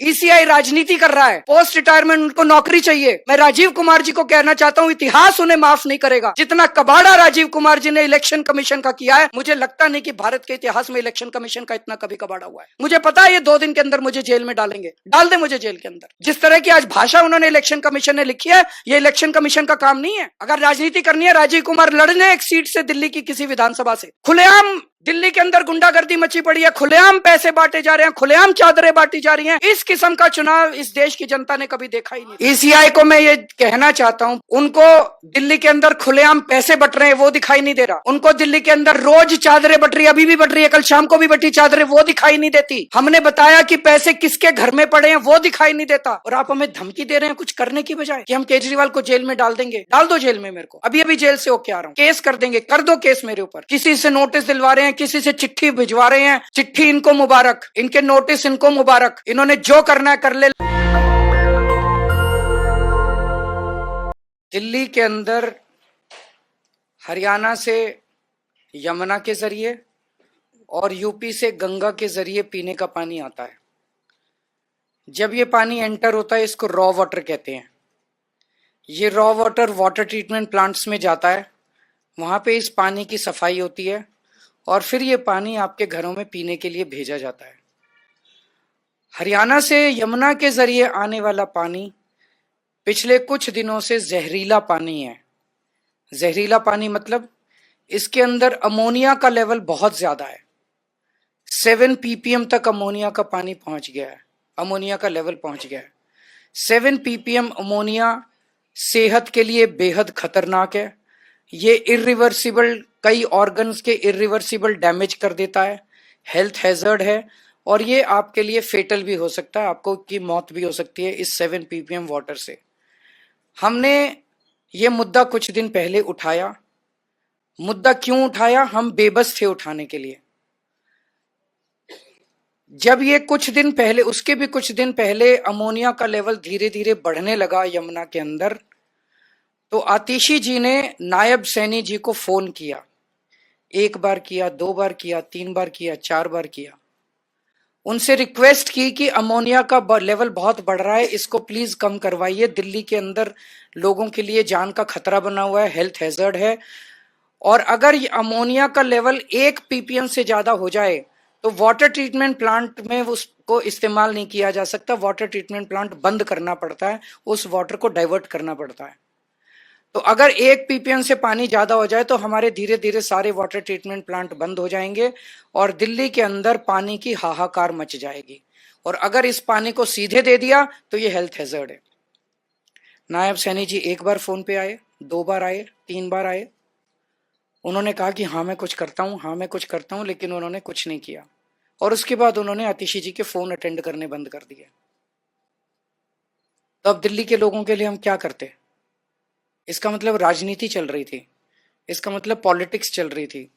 ECI राजनीति कर रहा है, पोस्ट रिटायरमेंट उनको नौकरी चाहिए। मैं राजीव कुमार जी को कहना चाहता हूं, इतिहास उन्हें माफ नहीं करेगा। जितना कबाड़ा राजीव कुमार जी ने इलेक्शन कमीशन का किया है, मुझे लगता नहीं कि भारत के इतिहास में इलेक्शन कमीशन का इतना कभी कबाड़ा हुआ है। मुझे पता है ये 2 दिन के अंदर मुझे जेल में डालेंगे, डाल दे मुझे जेल के अंदर। जिस तरह की आज भाषा उन्होंने इलेक्शन कमीशन ने लिखी है, ये इलेक्शन कमीशन का काम नहीं है। अगर राजनीति करनी है, राजीव कुमार लड़ने एक सीट से दिल्ली की किसी विधानसभा से। खुलेआम दिल्ली के अंदर गुंडागर्दी मची पड़ी है, खुलेआम पैसे बांटे जा रहे हैं, खुलेआम चादरें बांटी जा रही हैं। इस किस्म का चुनाव इस देश की जनता ने कभी देखा ही नहीं। ईसीआई को मैं ये कहना चाहता हूं, उनको दिल्ली के अंदर खुलेआम पैसे बट रहे हैं वो दिखाई नहीं दे रहा। उनको दिल्ली के अंदर रोज चादरें बट रही है, अभी भी बट रही है, कल शाम को भी बटी चादरें, वो दिखाई नहीं देती। हमने बताया कि पैसे किसके घर में पड़े हैं, वो दिखाई नहीं देता। और आप हमें धमकी दे रहे हैं कुछ करने की बजाय कि हम केजरीवाल को जेल में डाल देंगे। डाल दो जेल में, मेरे को अभी अभी जेल से होके आ रहा हूं, केस कर देंगे, कर दो केस मेरे ऊपर। किसी से नोटिस दिलवा रहे हैं, किसी से चिट्ठी भिजवा रहे हैं, चिट्ठी इनको मुबारक, इनके नोटिस इनको मुबारक, इन्होंने जो करना है कर ले। दिल्ली के अंदर हरियाणा से यमुना के जरिए और यूपी से गंगा के जरिए पीने का पानी आता है। जब ये पानी एंटर होता है, इसको रॉ वाटर कहते हैं। ये raw water water treatment plants में जाता है, वहां पे इस पानी की सफाई होती है और फिर ये पानी आपके घरों में पीने के लिए भेजा जाता है। हरियाणा से यमुना के जरिए आने वाला पानी पिछले कुछ दिनों से जहरीला पानी है। जहरीला पानी मतलब इसके अंदर अमोनिया का लेवल बहुत ज्यादा है। 7 ppm तक अमोनिया का पानी पहुंच गया है, अमोनिया का लेवल पहुंच गया है। 7 ppm अमोनिया सेहत के लिए बेहद खतरनाक है। ये इरिवर्सिबल, कई ऑर्गन्स के इरिवर्सिबल डैमेज कर देता है, हेल्थ हैजर्ड है और ये आपके लिए फेटल भी हो सकता है, आपको की मौत भी हो सकती है इस 7 ppm वाटर से। हमने ये मुद्दा कुछ दिन पहले उठाया। मुद्दा क्यों उठाया? हम बेबस थे उठाने के लिए। जब ये कुछ दिन पहले, उसके भी कुछ दिन पहले अमोनिया का लेवल धीरे धीरे बढ़ने लगा यमुना के अंदर, तो आतिशी जी ने नायब सैनी जी को फोन किया। 1 बार किया, 2 बार किया, 3 बार किया, 4 बार किया। उनसे रिक्वेस्ट की कि अमोनिया का लेवल बहुत बढ़ रहा है, इसको प्लीज कम करवाइए। दिल्ली के अंदर लोगों के लिए जान का खतरा बना हुआ है, हेल्थ हैजर्ड है। और अगर ये अमोनिया का लेवल 1 ppm से ज्यादा हो जाए तो वाटर ट्रीटमेंट प्लांट में उसको इस्तेमाल नहीं किया जा सकता। वाटर ट्रीटमेंट प्लांट बंद करना पड़ता है, उस वाटर को डाइवर्ट करना पड़ता है। तो अगर 1 ppm से पानी ज्यादा हो जाए तो हमारे धीरे धीरे सारे वाटर ट्रीटमेंट प्लांट बंद हो जाएंगे और दिल्ली के अंदर पानी की हाहाकार मच जाएगी। और अगर इस पानी को सीधे दे दिया तो ये हेल्थ हैजर्ड है। नायब सैनी जी 1 बार फोन पे आए, 2 बार आए, 3 बार आए। उन्होंने कहा कि हाँ मैं कुछ करता हूँ, हाँ मैं कुछ करता हूँ, लेकिन उन्होंने कुछ नहीं किया। और उसके बाद उन्होंने आतिशी जी के फोन अटेंड करने बंद कर दिए। तो अब दिल्ली के लोगों के लिए हम क्या करते? इसका मतलब राजनीति चल रही थी, इसका मतलब पॉलिटिक्स चल रही थी।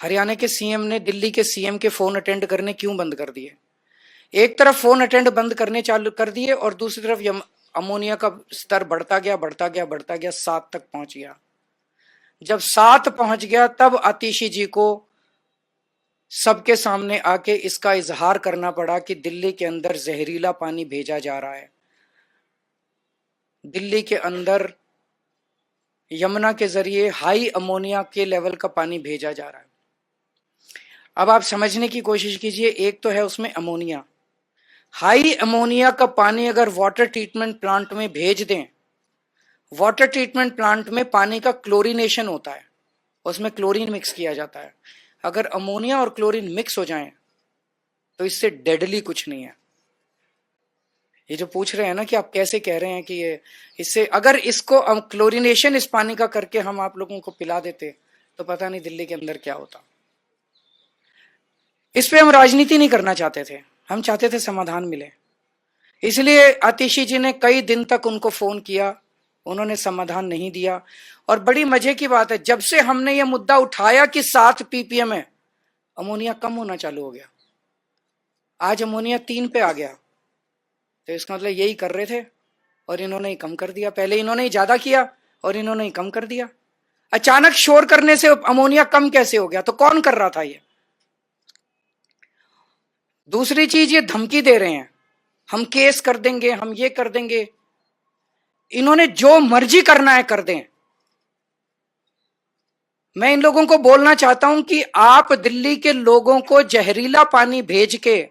हरियाणा के सीएम ने दिल्ली के सीएम के फोन अटेंड करने क्यों बंद कर दिए? एक तरफ फोन अटेंड बंद करने चालू कर दिए और दूसरी तरफ अमोनिया का स्तर बढ़ता गया, बढ़ता गया, बढ़ता गया, 7 तक पहुंच गया। जब 7 पहुंच गया तब आतिशी जी को सबके सामने आके इसका इजहार करना पड़ा कि दिल्ली के अंदर जहरीला पानी भेजा जा रहा है। दिल्ली के अंदर यमुना के जरिए हाई अमोनिया के लेवल का पानी भेजा जा रहा है। अब आप समझने की कोशिश कीजिए, एक तो है उसमें अमोनिया, हाई अमोनिया का पानी अगर वाटर ट्रीटमेंट प्लांट में भेज दें, वाटर ट्रीटमेंट प्लांट में पानी का क्लोरीनेशन होता है, उसमें क्लोरीन मिक्स किया जाता है। अगर अमोनिया और क्लोरीन मिक्स हो जाएं तो इससे डेडली कुछ नहीं है। ये जो पूछ रहे हैं ना कि आप कैसे कह रहे हैं कि ये इससे, अगर इसको क्लोरीनेशन इस पानी का करके हम आप लोगों को पिला देते तो पता नहीं दिल्ली के अंदर क्या होता। इस पे हम राजनीति नहीं करना चाहते थे, हम चाहते थे समाधान मिले। इसलिए आतिशी जी ने कई दिन तक उनको फोन किया, उन्होंने समाधान नहीं दिया। और बड़ी मजे की बात है, जब से हमने ये मुद्दा उठाया कि 7 ppm है, अमोनिया कम होना चालू हो गया। आज अमोनिया 3 पे आ गया, तो इसका मतलब यही कर रहे थे और इन्होंने ही कम कर दिया। पहले इन्होंने ही ज्यादा किया और इन्होंने ही कम कर दिया। अचानक शोर करने से अमोनिया कम कैसे हो गया? तो कौन कर रहा था ये? दूसरी चीज, ये धमकी दे रहे हैं। हम केस कर देंगे, हम ये कर देंगे। इन्होंने जो मर्जी करना है कर दें। मैं इन लोगों को बोलना चाहता हूं कि आप दिल्ली के लोगों को जहरीला पानी भेज के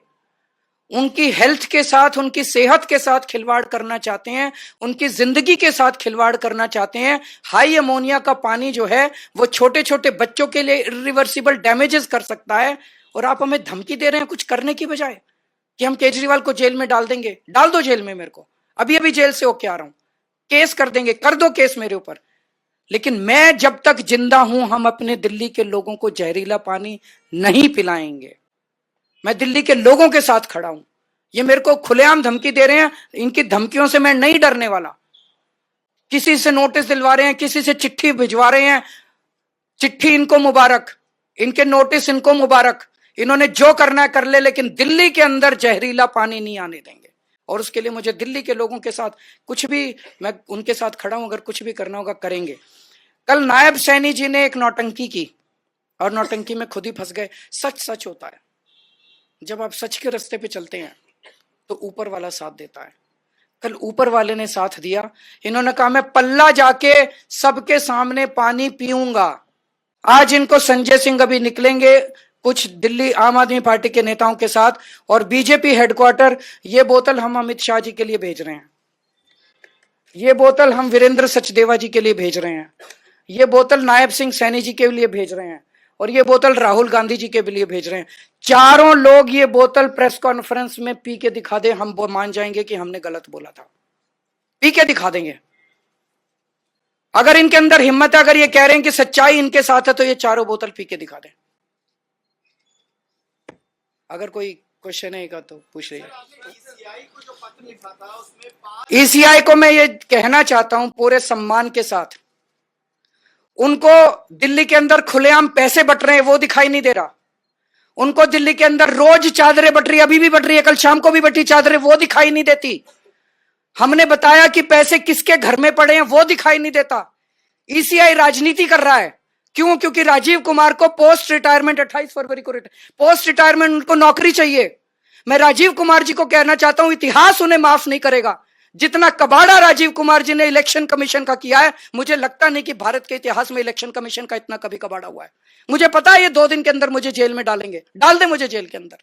उनकी हेल्थ के साथ, उनकी सेहत के साथ खिलवाड़ करना चाहते हैं, उनकी जिंदगी के साथ खिलवाड़ करना चाहते हैं। हाई अमोनिया का पानी जो है वो छोटे छोटे बच्चों के लिए इरिवर्सिबल डैमेजेस कर सकता है, और आप हमें धमकी दे रहे हैं कुछ करने की बजाय कि हम केजरीवाल को जेल में डाल देंगे। डाल दो जेल में, मेरे को अभी अभी जेल से होके आ रहा हूं, केस कर देंगे, कर दो केस मेरे ऊपर। लेकिन मैं जब तक जिंदा हूं, हम अपने दिल्ली के लोगों को जहरीला पानी नहीं पिलाएंगे। मैं दिल्ली के लोगों के साथ खड़ा हूं। ये मेरे को खुलेआम धमकी दे रहे हैं, इनकी धमकियों से मैं नहीं डरने वाला। किसी से नोटिस दिलवा रहे हैं, किसी से चिट्ठी भिजवा रहे हैं, चिट्ठी इनको मुबारक, इनके नोटिस इनको मुबारक। इन्होंने जो करना है कर ले, लेकिन दिल्ली के अंदर जहरीला पानी नहीं आने देंगे। और उसके लिए मुझे दिल्ली के लोगों के साथ कुछ भी, मैं उनके साथ खड़ा हूं, अगर कुछ भी करना होगा करेंगे। कल नायब सैनी जी ने एक नौटंकी की और नौटंकी में खुद ही फंस गए। सच सच होता है, जब आप सच के रास्ते पे चलते हैं तो ऊपर वाला साथ देता है। कल ऊपर वाले ने साथ दिया। इन्होंने कहा मैं पल्ला जाके सबके सामने पानी पीऊंगा। आज इनको संजय सिंह अभी निकलेंगे कुछ दिल्ली आम आदमी पार्टी के नेताओं के साथ, और बीजेपी हेडक्वार्टर, ये बोतल हम अमित शाह जी के लिए भेज रहे हैं, ये बोतल हम वीरेंद्र सचदेवा जी के लिए भेज रहे हैं, ये बोतल नायब सिंह सैनी जी के लिए भेज रहे हैं, और ये बोतल राहुल गांधी जी के लिए भेज रहे हैं। चारों लोग ये बोतल प्रेस कॉन्फ्रेंस में पी के दिखा दे, हम वो मान जाएंगे कि हमने गलत बोला था। पी के दिखा देंगे। अगर इनके अंदर हिम्मत है, अगर ये कह रहे हैं कि सच्चाई इनके साथ है, तो ये चारों बोतल पी के दिखा दें। अगर कोई क्वेश्चन है तो पूछ लीजिए। ईसीआई को मैं ये कहना चाहता हूं पूरे सम्मान के साथ, उनको दिल्ली के अंदर खुलेआम पैसे बट रहे हैं वो दिखाई नहीं दे रहा। उनको दिल्ली के अंदर रोज चादरें बट रही, अभी भी बट रही है, कल शाम को भी बटी चादरें, वो दिखाई नहीं देती। हमने बताया कि पैसे किसके घर में पड़े हैं, वो दिखाई नहीं देता। ईसीआई राजनीति कर रहा है। क्यों? क्योंकि राजीव कुमार को पोस्ट रिटायरमेंट 28 फरवरी को पोस्ट रिटायरमेंट उनको नौकरी चाहिए। मैं राजीव कुमार जी को कहना चाहता हूं, इतिहास उन्हें माफ नहीं करेगा। जितना कबाड़ा राजीव कुमार जी ने इलेक्शन कमीशन का किया है, मुझे लगता नहीं कि भारत के इतिहास में इलेक्शन कमीशन का इतना कभी कबाड़ा हुआ है। मुझे पता है ये 2 दिन के अंदर मुझे जेल में डालेंगे, डाल दे मुझे जेल के अंदर।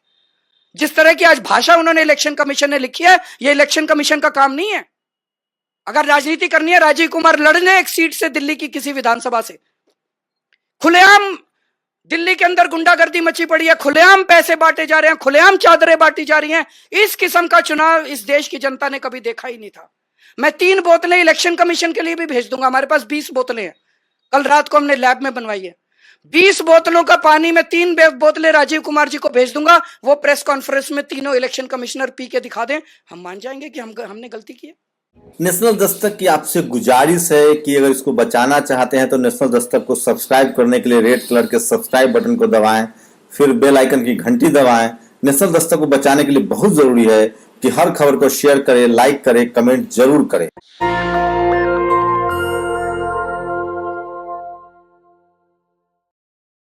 जिस तरह की आज भाषा उन्होंने इलेक्शन कमीशन ने लिखी है, ये इलेक्शन कमीशन का काम नहीं है। अगर राजनीति करनी है, राजीव कुमार लड़ने एक सीट से दिल्ली की किसी विधानसभा से। खुलेआम दिल्ली के अंदर गुंडागर्दी मची पड़ी है, खुलेआम पैसे बांटे जा रहे हैं, खुलेआम चादरें बांटी जा रही हैं। इस किस्म का चुनाव इस देश की जनता ने कभी देखा ही नहीं था। मैं 3 बोतलें इलेक्शन कमीशन के लिए भी भेज दूंगा। हमारे पास 20 बोतलें हैं, कल रात को हमने लैब में बनवाई है। 20 बोतलों का पानी में 3 बोतलें राजीव कुमार जी को भेज दूंगा। वो प्रेस कॉन्फ्रेंस में तीनों इलेक्शन कमिश्नर पी के दिखा दें, हम मान जाएंगे कि हमने गलती की है। नेशनल दस्तक की आपसे गुजारिश है कि अगर इसको बचाना चाहते हैं तो नेशनल दस्तक को सब्सक्राइब करने के लिए रेड कलर के सब्सक्राइब बटन को दबाएं, फिर बेल आइकन की घंटी दबाएं। नेशनल दस्तक को बचाने के लिए बहुत जरूरी है कि हर खबर को शेयर करें, लाइक करें, कमेंट जरूर करें।